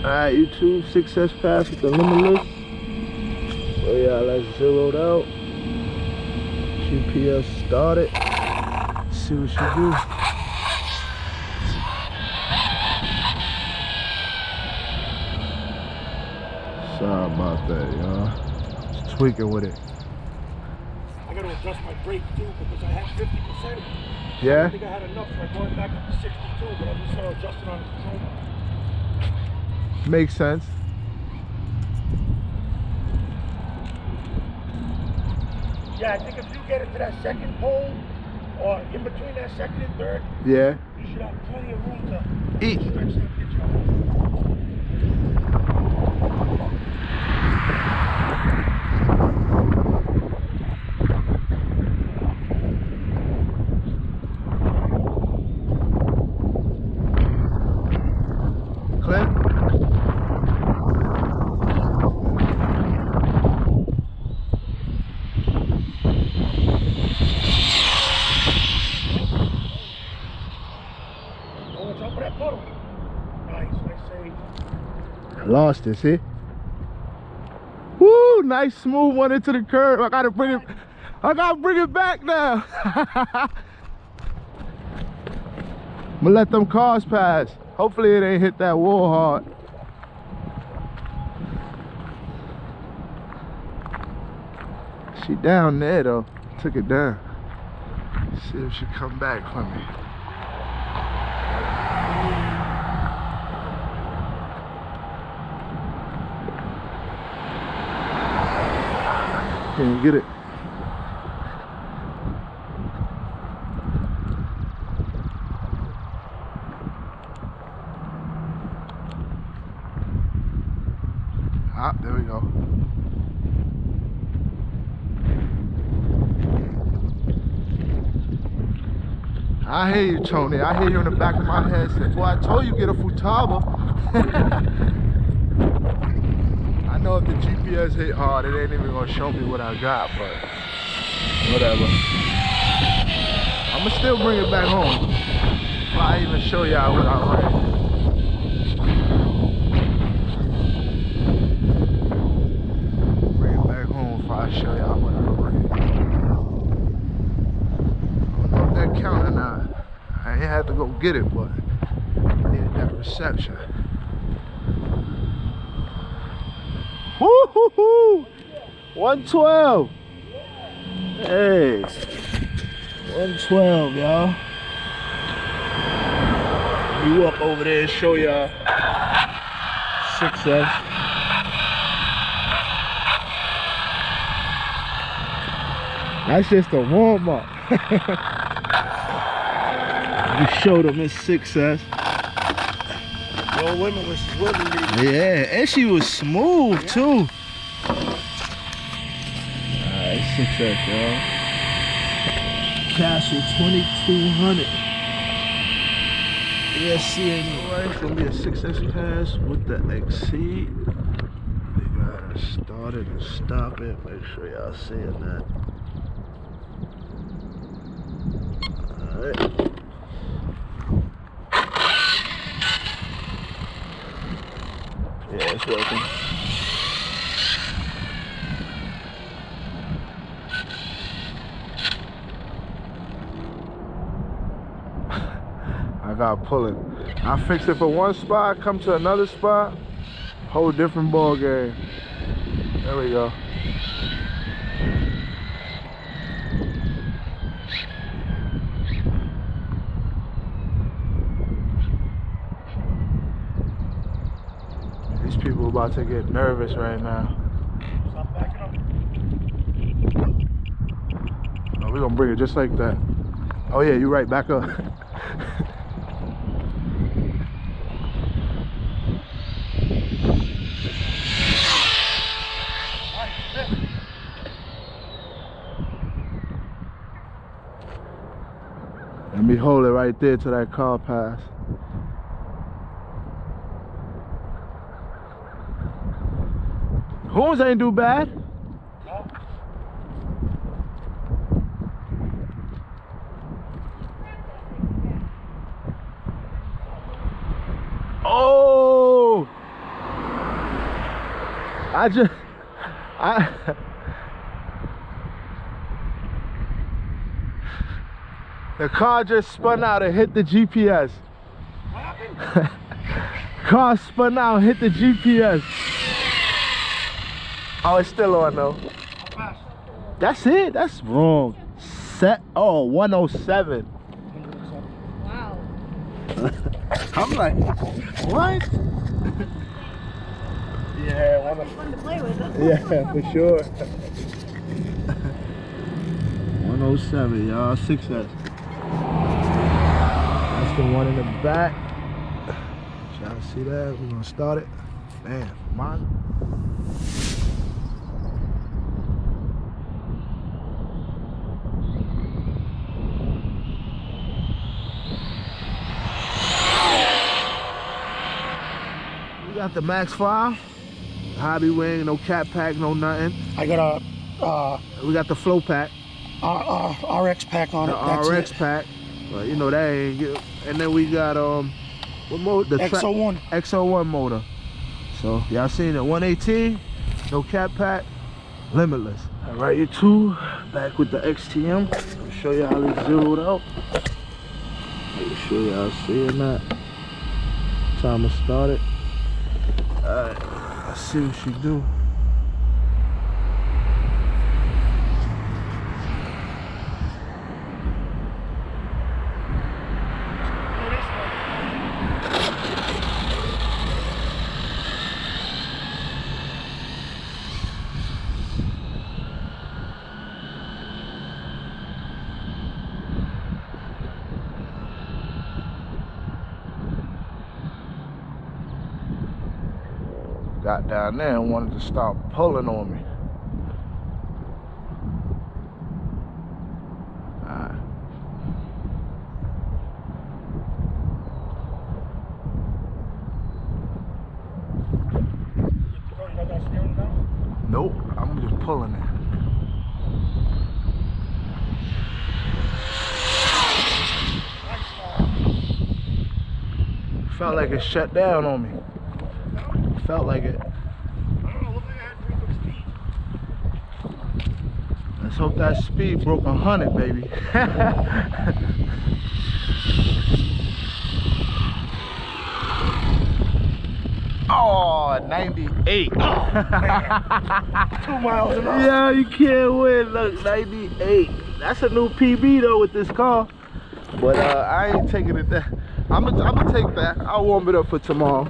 Alright, YouTube, success pass with the Limitless. So yeah, let's zeroed out. GPS started. Let's see what she do. Sorry about that, y'all. Just tweaking with it. I gotta adjust my brake too because I had 50%. Yeah? I think I had enough, so I brought it back up to 62, but I'm just gonna adjust it on the control. Makes sense. Yeah, I think if you get it to that second pole, or in between that second and third, Yeah. you should have plenty of room to Eat. stretch that bitch out. Lost it, see? Woo, nice smooth one into the curb. I gotta bring it back now. I'm gonna let them cars pass. Hopefully it ain't hit that wall hard. She down there though. Took it down. See if she come back for me. Can you get it? Ah, there we go. I hear you, Tony. I hear you in the back of my head say, boy, I told you get a Futaba. I know if the GPS hit hard, it ain't even gonna show me what I got, but whatever. I'ma still bring it back home. Before I even show y'all what I ran. Bring it back home before I show y'all what I ran. I don't know if that count or not. I ain't had to go get it, but I needed that reception. Woo-hoo-hoo! 112. Hey. 112, y'all. Let me walk over there and show y'all success. That's just a warm-up. We showed them it's success. Yo, Limitless is with me. Yeah, and she was smooth too. Alright, success, y'all. Castle 2200. ESC anyway. It's gonna be a success pass with the exceed. We gotta start it and stop it. Make sure y'all seeing that. Alright. Yeah, it's working. I got pulling. I fix it for one spot, come to another spot, whole different ball game. There we go. These people are about to get nervous right now. Stop backing up. Oh, we're gonna bring it just like that. Oh yeah, you're right, back up. Let me hold it right there till that car pass. Horns ain't do bad. No. Oh! The car just spun out and hit the GPS. What happened? Car spun out and hit the GPS. Oh, it's still on though. How fast? That's it? That's wrong. 107. Wow. I'm like, what? Yeah, It's fun to play with. yeah, for sure. 107, y'all. 6S. That's the one in the back. Y'all see that? We're gonna start it. Man, mine. We got the Max 5, hobby wing, no cat pack, no nothing. I got We got the flow pack, a RX pack on the it. That's RX it. pack. But you know that ain't good. And then we got what motor? The XO1. XO1 motor. So y'all seen it? 118, no cat pack, limitless. All right, you two back with the XTM. I'll show you how they zeroed out. Make sure y'all seeing that. Time to start it. Alright, let's see what she do. Got down there and wanted to start pulling on me. Alright. You got that steering down? Nope, I'm just pulling it. Felt like it shut down on me. Felt like it. I don't know. Look like I had pretty good speed. Let's hope that speed broke 100, baby. Oh, 98. 2 miles an hour. Yeah, you can't win. Look, 98. That's a new PB though with this car. But I ain't taking it there. I'm gonna take that. I'll warm it up for tomorrow.